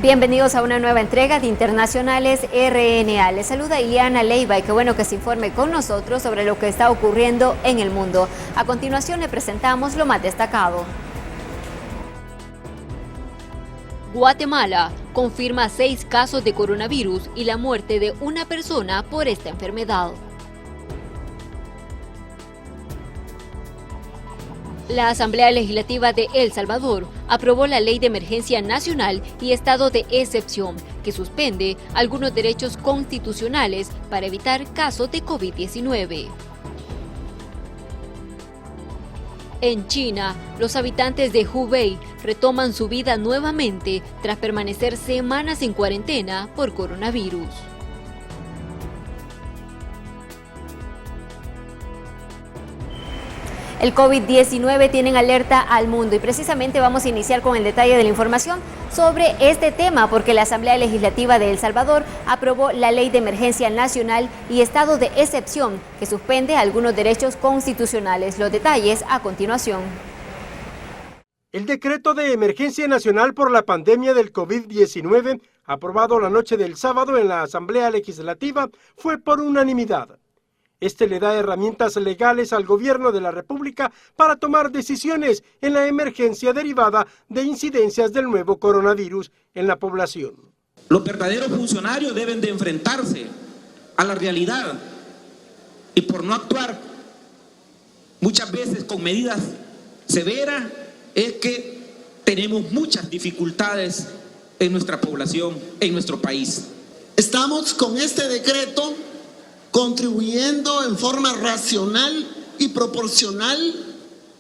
Bienvenidos a una nueva entrega de Internacionales RNA. Les saluda Ileana Leiva y qué bueno que se informe con nosotros sobre lo que está ocurriendo en el mundo. A continuación le presentamos lo más destacado. Guatemala confirma 6 casos de coronavirus y la muerte de una persona por esta enfermedad. La Asamblea Legislativa de El Salvador aprobó la Ley de Emergencia Nacional y Estado de Excepción, que suspende algunos derechos constitucionales para evitar casos de COVID-19. En China, los habitantes de Hubei retoman su vida nuevamente tras permanecer semanas en cuarentena por coronavirus. El COVID-19 tiene en alerta al mundo y precisamente vamos a iniciar con el detalle de la información sobre este tema porque la Asamblea Legislativa de El Salvador aprobó la Ley de Emergencia Nacional y Estado de Excepción que suspende algunos derechos constitucionales. Los detalles a continuación. El decreto de emergencia nacional por la pandemia del COVID-19, aprobado la noche del sábado en la Asamblea Legislativa, fue por unanimidad. Este le da herramientas legales al gobierno de la República para tomar decisiones en la emergencia derivada de incidencias del nuevo coronavirus en la población. Los verdaderos funcionarios deben de enfrentarse a la realidad y por no actuar muchas veces con medidas severas es que tenemos muchas dificultades en nuestra población, en nuestro país. Estamos con este decreto contribuyendo en forma racional y proporcional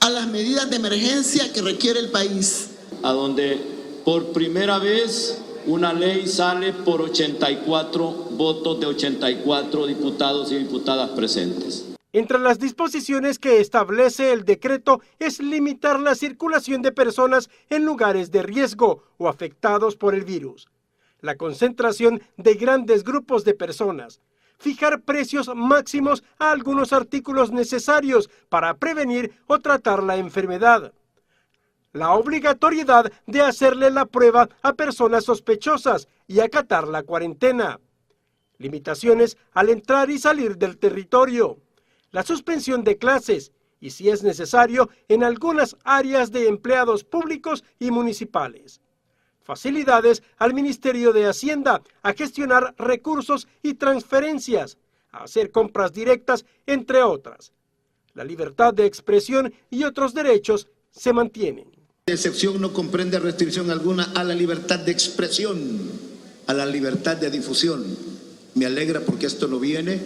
a las medidas de emergencia que requiere el país. A donde por primera vez una ley sale por 84 votos de 84 diputados y diputadas presentes. Entre las disposiciones que establece el decreto es limitar la circulación de personas en lugares de riesgo o afectados por el virus, la concentración de grandes grupos de personas, fijar precios máximos a algunos artículos necesarios para prevenir o tratar la enfermedad, la obligatoriedad de hacerle la prueba a personas sospechosas y acatar la cuarentena, limitaciones al entrar y salir del territorio, la suspensión de clases y, si es necesario, en algunas áreas de empleados públicos y municipales. Facilidades al Ministerio de Hacienda a gestionar recursos y transferencias, a hacer compras directas, entre otras. La libertad de expresión y otros derechos se mantienen. La excepción no comprende restricción alguna a la libertad de expresión, a la libertad de difusión. Me alegra porque esto no viene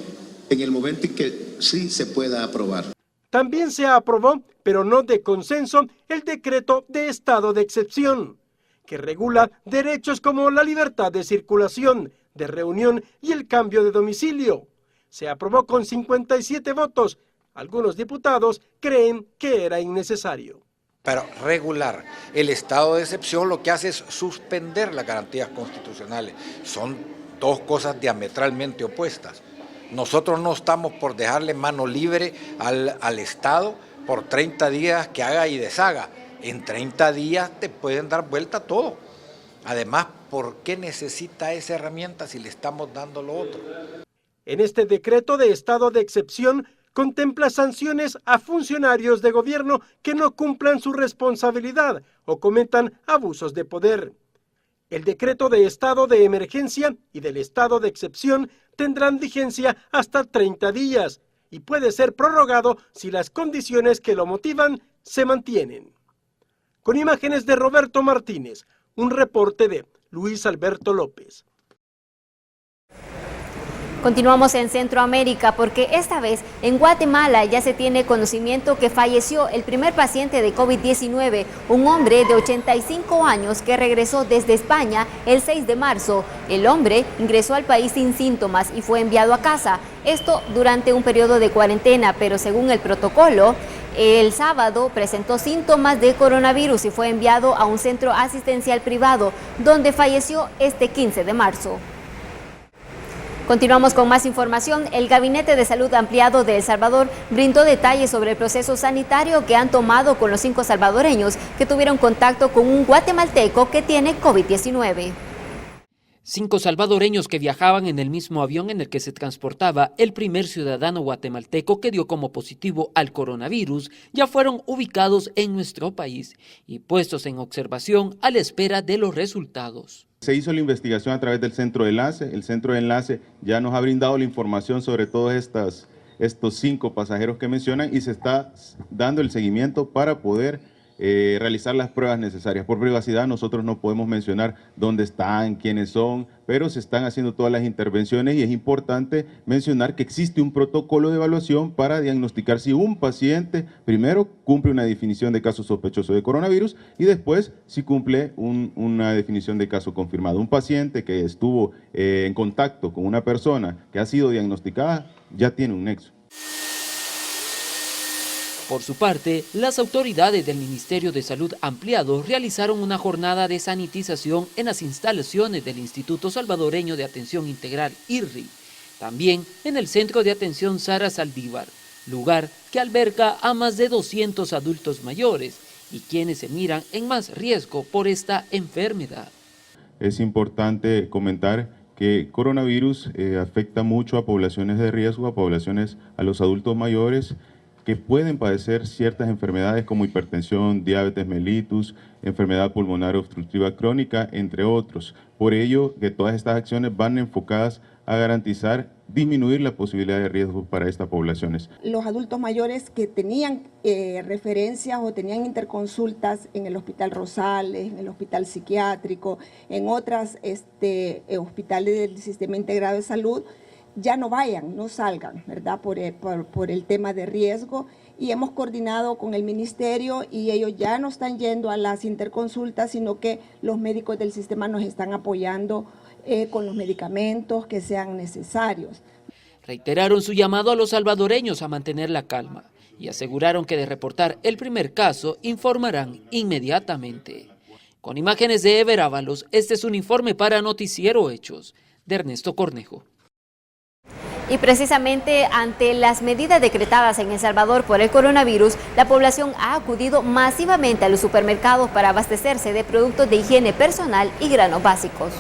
en el momento en que sí se pueda aprobar. También se aprobó, pero no de consenso, el decreto de estado de excepción, que regula derechos como la libertad de circulación, de reunión y el cambio de domicilio. Se aprobó con 57 votos. Algunos diputados creen que era innecesario. Pero regular el estado de excepción lo que hace es suspender las garantías constitucionales. Son dos cosas diametralmente opuestas. Nosotros no estamos por dejarle mano libre al Estado por 30 días que haga y deshaga. En 30 días te pueden dar vuelta todo. Además, ¿por qué necesita esa herramienta si le estamos dando lo otro? En este decreto de estado de excepción contempla sanciones a funcionarios de gobierno que no cumplan su responsabilidad o cometan abusos de poder. El decreto de estado de emergencia y del estado de excepción tendrán vigencia hasta 30 días y puede ser prorrogado si las condiciones que lo motivan se mantienen. Con imágenes de Roberto Martínez, un reporte de Luis Alberto López. Continuamos en Centroamérica porque esta vez en Guatemala ya se tiene conocimiento que falleció el primer paciente de COVID-19, un hombre de 85 años que regresó desde España el 6 de marzo. El hombre ingresó al país sin síntomas y fue enviado a casa, esto durante un periodo de cuarentena, pero según el protocolo, el sábado presentó síntomas de coronavirus y fue enviado a un centro asistencial privado, donde falleció este 15 de marzo. Continuamos con más información. El Gabinete de Salud Ampliado de El Salvador brindó detalles sobre el proceso sanitario que han tomado con los 5 salvadoreños que tuvieron contacto con un guatemalteco que tiene COVID-19. 5 salvadoreños que viajaban en el mismo avión en el que se transportaba el primer ciudadano guatemalteco que dio como positivo al coronavirus ya fueron ubicados en nuestro país y puestos en observación a la espera de los resultados. Se hizo la investigación a través del centro de enlace. El centro de enlace ya nos ha brindado la información sobre todos estos 5 pasajeros que mencionan y se está dando el seguimiento para poder realizar las pruebas necesarias. Por privacidad nosotros no podemos mencionar dónde están, quiénes son, pero se están haciendo todas las intervenciones y es importante mencionar que existe un protocolo de evaluación para diagnosticar si un paciente primero cumple una definición de caso sospechoso de coronavirus y después si cumple una definición de caso confirmado. Un paciente que estuvo en contacto con una persona que ha sido diagnosticada ya tiene un nexo. Por su parte, las autoridades del Ministerio de Salud Ampliado realizaron una jornada de sanitización en las instalaciones del Instituto Salvadoreño de Atención Integral, IRRI, también en el Centro de Atención Sara Saldívar, lugar que alberga a más de 200 adultos mayores y quienes se miran en más riesgo por esta enfermedad. Es importante comentar que coronavirus afecta mucho a poblaciones de riesgo, a los adultos mayores, que pueden padecer ciertas enfermedades como hipertensión, diabetes mellitus, enfermedad pulmonar obstructiva crónica, entre otros. Por ello, que todas estas acciones van enfocadas a garantizar disminuir la posibilidad de riesgo para estas poblaciones. Los adultos mayores que tenían referencias o tenían interconsultas en el Hospital Rosales, en el Hospital Psiquiátrico, en otros hospitales del Sistema Integrado de Salud, ya no vayan, no salgan, ¿verdad? Por el tema de riesgo y hemos coordinado con el ministerio y ellos ya no están yendo a las interconsultas, sino que los médicos del sistema nos están apoyando con los medicamentos que sean necesarios. Reiteraron su llamado a los salvadoreños a mantener la calma y aseguraron que de reportar el primer caso informarán inmediatamente. Con imágenes de Ever Ábalos, este es un informe para Noticiero Hechos de Ernesto Cornejo. Y precisamente ante las medidas decretadas en El Salvador por el coronavirus, la población ha acudido masivamente a los supermercados para abastecerse de productos de higiene personal y granos básicos.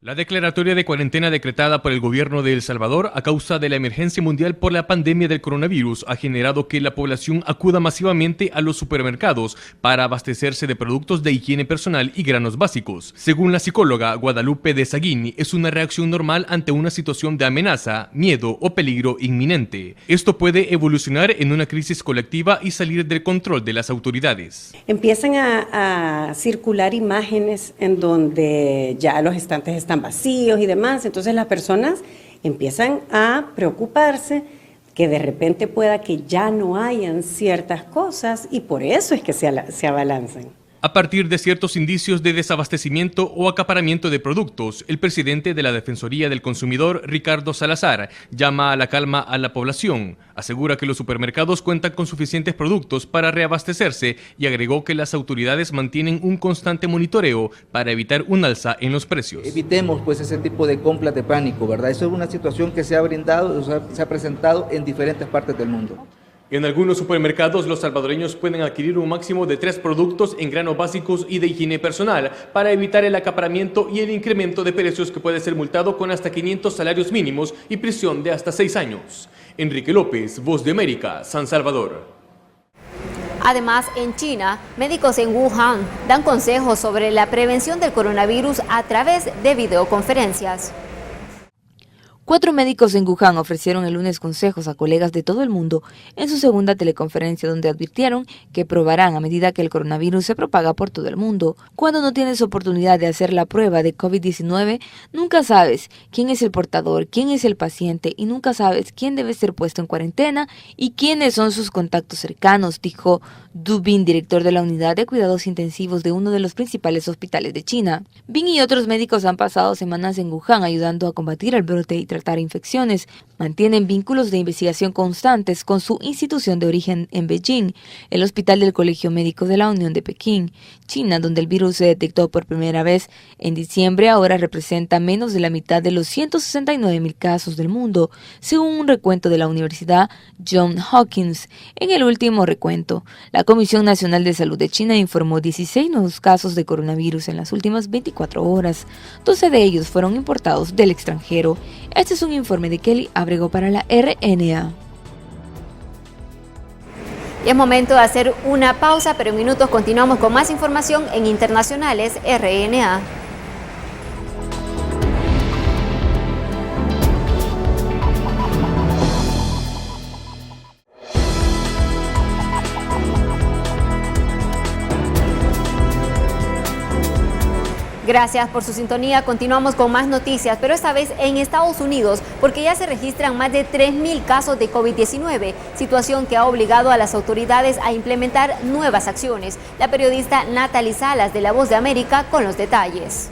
La declaratoria de cuarentena decretada por el gobierno de El Salvador a causa de la emergencia mundial por la pandemia del coronavirus ha generado que la población acuda masivamente a los supermercados para abastecerse de productos de higiene personal y granos básicos. Según la psicóloga Guadalupe de Saguini, es una reacción normal ante una situación de amenaza, miedo o peligro inminente. Esto puede evolucionar en una crisis colectiva y salir del control de las autoridades. Empiezan a circular imágenes en donde ya los estantes están vacíos y demás, entonces las personas empiezan a preocuparse que de repente pueda que ya no hayan ciertas cosas y por eso es que se abalanzan. A partir de ciertos indicios de desabastecimiento o acaparamiento de productos, el presidente de la Defensoría del Consumidor, Ricardo Salazar, llama a la calma a la población. Asegura que los supermercados cuentan con suficientes productos para reabastecerse y agregó que las autoridades mantienen un constante monitoreo para evitar un alza en los precios. Evitemos pues ese tipo de compras de pánico, ¿verdad? Eso es una situación que se ha presentado en diferentes partes del mundo. En algunos supermercados, los salvadoreños pueden adquirir un máximo de 3 productos en granos básicos y de higiene personal para evitar el acaparamiento y el incremento de precios que puede ser multado con hasta 500 salarios mínimos y prisión de hasta 6 años. Enrique López, Voz de América, San Salvador. Además, en China, médicos en Wuhan dan consejos sobre la prevención del coronavirus a través de videoconferencias. 4 médicos en Wuhan ofrecieron el lunes consejos a colegas de todo el mundo en su segunda teleconferencia, donde advirtieron que probarán a medida que el coronavirus se propaga por todo el mundo. Cuando no tienes oportunidad de hacer la prueba de COVID-19, nunca sabes quién es el portador, quién es el paciente y nunca sabes quién debe ser puesto en cuarentena y quiénes son sus contactos cercanos, dijo Du Bin, director de la unidad de cuidados intensivos de uno de los principales hospitales de China. Bin y otros médicos han pasado semanas en Wuhan ayudando a combatir el brote y tratar infecciones, mantienen vínculos de investigación constantes con su institución de origen en Beijing, el Hospital del Colegio Médico de la Unión de Pekín. China, donde el virus se detectó por primera vez en diciembre, ahora representa menos de la mitad de los 169.000 casos del mundo, según un recuento de la Universidad Johns Hopkins. En el último recuento, la Comisión Nacional de Salud de China informó 16 nuevos casos de coronavirus en las últimas 24 horas. 12 de ellos fueron importados del extranjero. Este es un informe de Kelly Abrego para la RNA. Y es momento de hacer una pausa, pero en minutos continuamos con más información en Internacionales RNA. Gracias por su sintonía. Continuamos con más noticias, pero esta vez en Estados Unidos, porque ya se registran más de 3.000 casos de COVID-19, situación que ha obligado a las autoridades a implementar nuevas acciones. La periodista Natalie Salas de La Voz de América con los detalles.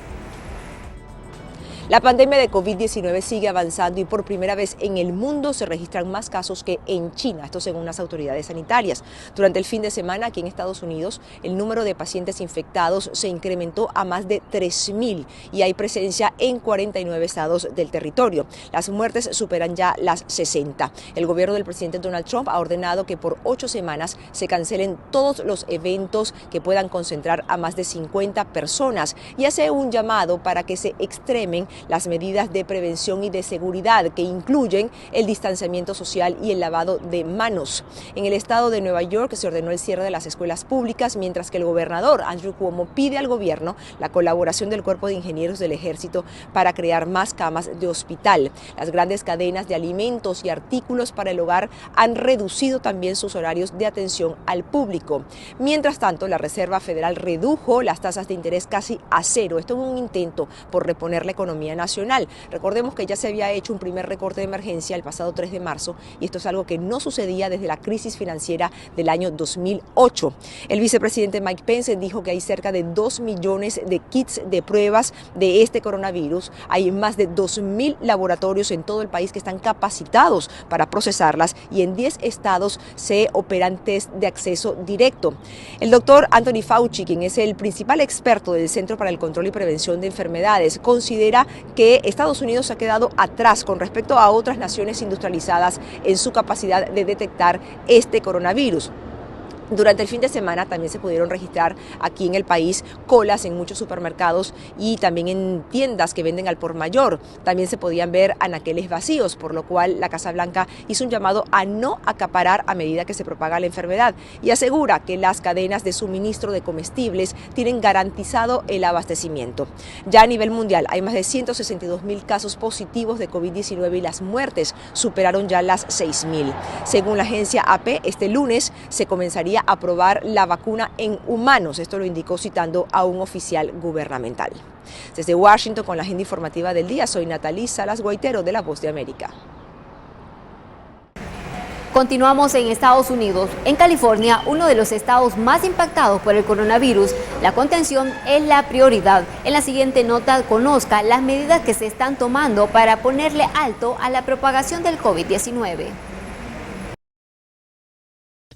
La pandemia de COVID-19 sigue avanzando y por primera vez en el mundo se registran más casos que en China, esto según las autoridades sanitarias. Durante el fin de semana aquí en Estados Unidos, el número de pacientes infectados se incrementó a más de 3.000 y hay presencia en 49 estados del territorio. Las muertes superan ya las 60. El gobierno del presidente Donald Trump ha ordenado que por 8 semanas se cancelen todos los eventos que puedan concentrar a más de 50 personas y hace un llamado para que se extremen las medidas de prevención y de seguridad que incluyen el distanciamiento social y el lavado de manos. En el estado de Nueva York se ordenó el cierre de las escuelas públicas, mientras que el gobernador Andrew Cuomo pide al gobierno la colaboración del Cuerpo de Ingenieros del Ejército para crear más camas de hospital. Las grandes cadenas de alimentos y artículos para el hogar han reducido también sus horarios de atención al público. Mientras tanto, la Reserva Federal redujo las tasas de interés casi a cero. Esto es un intento por reponer la economía nacional. Recordemos que ya se había hecho un primer recorte de emergencia el pasado 3 de marzo y esto es algo que no sucedía desde la crisis financiera del año 2008. El vicepresidente Mike Pence dijo que hay cerca de 2 millones de kits de pruebas de este coronavirus. Hay más de 2.000 laboratorios en todo el país que están capacitados para procesarlas y en 10 estados se operan test de acceso directo. El doctor Anthony Fauci, quien es el principal experto del Centro para el Control y Prevención de Enfermedades, considera que Estados Unidos ha quedado atrás con respecto a otras naciones industrializadas en su capacidad de detectar este coronavirus. Durante el fin de semana también se pudieron registrar aquí en el país colas en muchos supermercados y también en tiendas que venden al por mayor. También se podían ver anaqueles vacíos, por lo cual la Casa Blanca hizo un llamado a no acaparar a medida que se propaga la enfermedad y asegura que las cadenas de suministro de comestibles tienen garantizado el abastecimiento. Ya a nivel mundial hay más de 162.000 casos positivos de COVID-19 y las muertes superaron ya las 6.000. Según la agencia AP, este lunes se comenzaría a probar la vacuna en humanos. Esto lo indicó citando a un oficial gubernamental. Desde Washington con la agenda informativa del día, soy Natalie Salas Guaitero de La Voz de América. Continuamos en Estados Unidos. En California, uno de los estados más impactados por el coronavirus, la contención es la prioridad. En la siguiente nota conozca las medidas que se están tomando para ponerle alto a la propagación del COVID-19.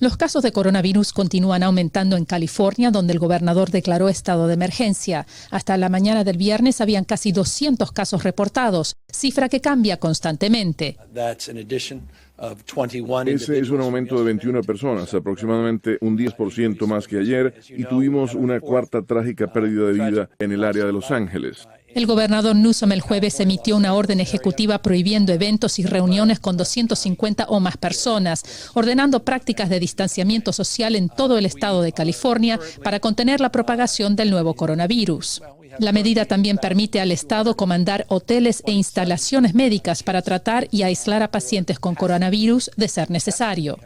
Los casos de coronavirus continúan aumentando en California, donde el gobernador declaró estado de emergencia. Hasta la mañana del viernes habían casi 200 casos reportados, cifra que cambia constantemente. Ese es un aumento de 21 personas, aproximadamente un 10% más que ayer, y tuvimos una cuarta trágica pérdida de vida en el área de Los Ángeles. El gobernador Newsom el jueves emitió una orden ejecutiva prohibiendo eventos y reuniones con 250 o más personas, ordenando prácticas de distanciamiento social en todo el estado de California para contener la propagación del nuevo coronavirus. La medida también permite al Estado comandar hoteles e instalaciones médicas para tratar y aislar a pacientes con coronavirus de ser necesario.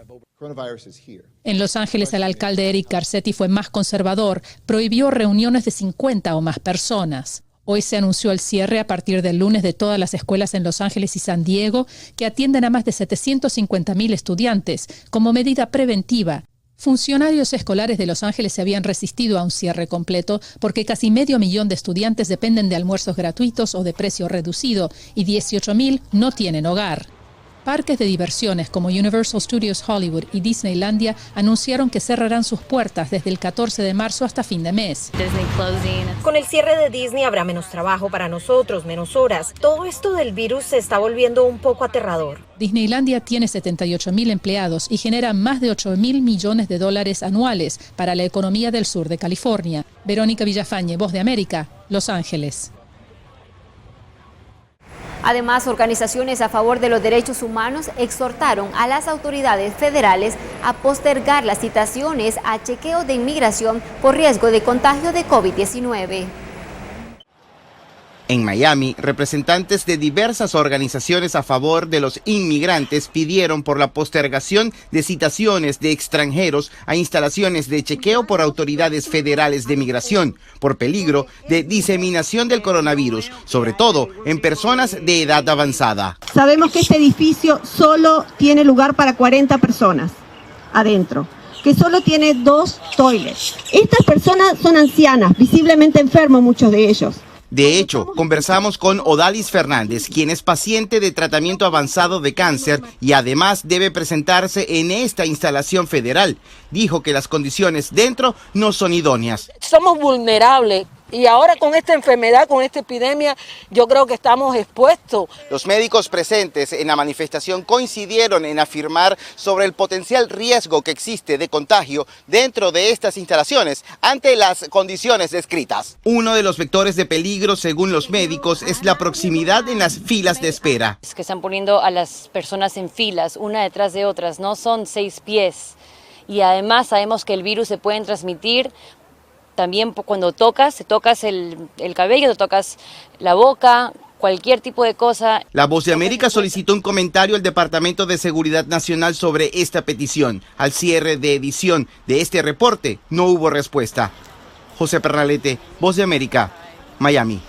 En Los Ángeles, el alcalde Eric Garcetti fue más conservador, prohibió reuniones de 50 o más personas. Hoy se anunció el cierre a partir del lunes de todas las escuelas en Los Ángeles y San Diego, que atienden a más de 750.000 estudiantes, como medida preventiva, Funcionarios escolares de Los Ángeles se habían resistido a un cierre completo porque casi 500.000 de estudiantes dependen de almuerzos gratuitos o de precio reducido y 18.000 no tienen hogar. Parques de diversiones como Universal Studios Hollywood y Disneylandia anunciaron que cerrarán sus puertas desde el 14 de marzo hasta fin de mes. Con el cierre de Disney habrá menos trabajo para nosotros, menos horas. Todo esto del virus se está volviendo un poco aterrador. Disneylandia tiene 78.000 empleados y genera más de $8.000 millones anuales para la economía del sur de California. Verónica Villafañe, Voz de América, Los Ángeles. Además, organizaciones a favor de los derechos humanos exhortaron a las autoridades federales a postergar las citaciones a chequeo de inmigración por riesgo de contagio de COVID-19. En Miami, representantes de diversas organizaciones a favor de los inmigrantes pidieron por la postergación de citaciones de extranjeros a instalaciones de chequeo por autoridades federales de migración, por peligro de diseminación del coronavirus, sobre todo en personas de edad avanzada. Sabemos que este edificio solo tiene lugar para 40 personas adentro, que solo tiene 2 toilets. Estas personas son ancianas, visiblemente enfermos muchos de ellos. De hecho, conversamos con Odalis Fernández, quien es paciente de tratamiento avanzado de cáncer y además debe presentarse en esta instalación federal. Dijo que las condiciones dentro no son idóneas. Somos vulnerables. Y ahora con esta enfermedad, con esta epidemia, yo creo que estamos expuestos. Los médicos presentes en la manifestación coincidieron en afirmar sobre el potencial riesgo que existe de contagio dentro de estas instalaciones ante las condiciones descritas. Uno de los vectores de peligro, según los médicos, es la proximidad en las filas de espera. Es que están poniendo a las personas en filas, una detrás de otras, no son 6 pies. Y además sabemos que el virus se puede transmitir también cuando te tocas el cabello, te tocas la boca, cualquier tipo de cosa. La Voz de América solicitó un comentario al Departamento de Seguridad Nacional sobre esta petición. Al cierre de edición de este reporte no hubo respuesta. José Pernalete, Voz de América, Miami.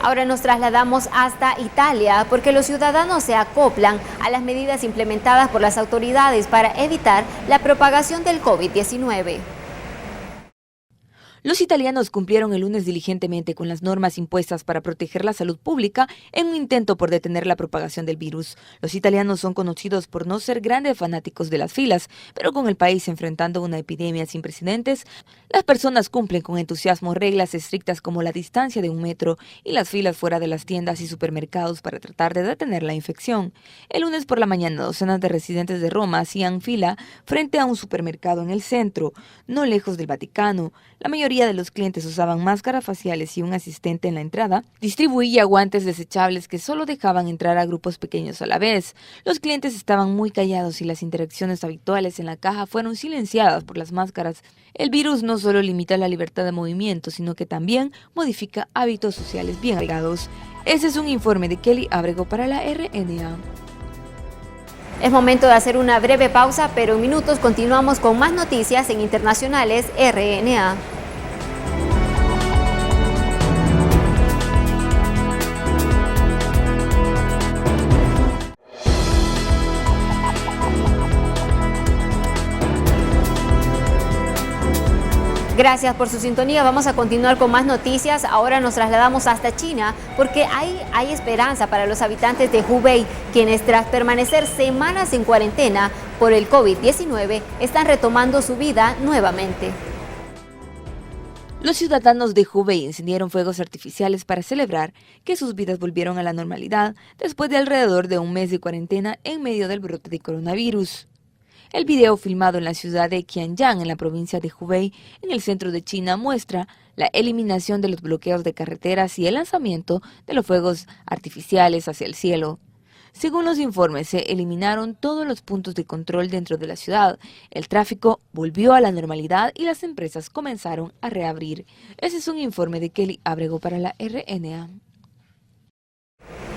Ahora nos trasladamos hasta Italia porque los ciudadanos se acoplan a las medidas implementadas por las autoridades para evitar la propagación del COVID-19. Los italianos cumplieron el lunes diligentemente con las normas impuestas para proteger la salud pública en un intento por detener la propagación del virus. Los italianos son conocidos por no ser grandes fanáticos de las filas, pero con el país enfrentando una epidemia sin precedentes, las personas cumplen con entusiasmo reglas estrictas como la distancia de 1 metro y las filas fuera de las tiendas y supermercados para tratar de detener la infección. El lunes por la mañana, docenas de residentes de Roma hacían fila frente a un supermercado en el centro, no lejos del Vaticano. La mayoría de los clientes usaban máscaras faciales y un asistente en la entrada distribuía guantes desechables que solo dejaban entrar a grupos pequeños a la vez. Los clientes estaban muy callados y las interacciones habituales en la caja fueron silenciadas por las máscaras. El virus no solo limita la libertad de movimiento, sino que también modifica hábitos sociales bien arraigados. Ese es un informe de Kelly Abrego para la RNA. Es momento de hacer una breve pausa, pero en minutos continuamos con más noticias en Internacionales RNA. Gracias por su sintonía. Vamos a continuar con más noticias. Ahora nos trasladamos hasta China porque hay esperanza para los habitantes de Hubei, quienes tras permanecer semanas en cuarentena por el COVID-19 están retomando su vida nuevamente. Los ciudadanos de Hubei encendieron fuegos artificiales para celebrar que sus vidas volvieron a la normalidad después de alrededor de un mes de cuarentena en medio del brote de coronavirus. El video filmado en la ciudad de Qianyang, en la provincia de Hubei, en el centro de China, muestra la eliminación de los bloqueos de carreteras y el lanzamiento de los fuegos artificiales hacia el cielo. Según los informes, se eliminaron todos los puntos de control dentro de la ciudad. El tráfico volvió a la normalidad y las empresas comenzaron a reabrir. Ese es un informe de Kelly Abrego para la RNA.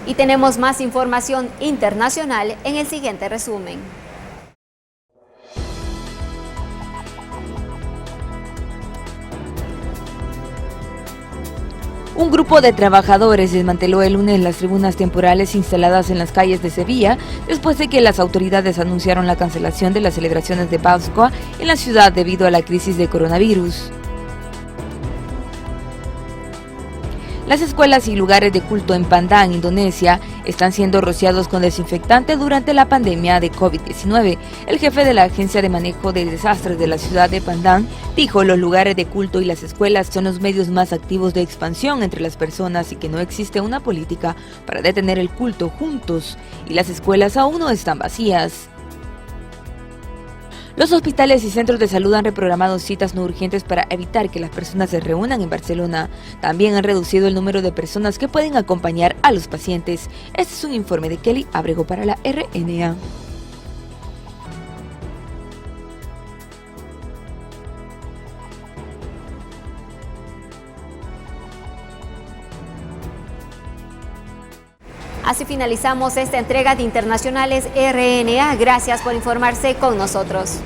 Y tenemos más información internacional en el siguiente resumen. Un grupo de trabajadores desmanteló el lunes las tribunas temporales instaladas en las calles de Sevilla después de que las autoridades anunciaron la cancelación de las celebraciones de Pascua en la ciudad debido a la crisis de coronavirus. Las escuelas y lugares de culto en Padang, Indonesia, están siendo rociados con desinfectante durante la pandemia de COVID-19. El jefe de la Agencia de Manejo de Desastres de la ciudad de Padang dijo: los lugares de culto y las escuelas son los medios más activos de expansión entre las personas y que no existe una política para detener el culto juntos, y las escuelas aún no están vacías. Los hospitales y centros de salud han reprogramado citas no urgentes para evitar que las personas se reúnan en Barcelona. También han reducido el número de personas que pueden acompañar a los pacientes. Este es un informe de Kelly Abrego para la RNA. Así finalizamos esta entrega de Internacionales RNA. Gracias por informarse con nosotros.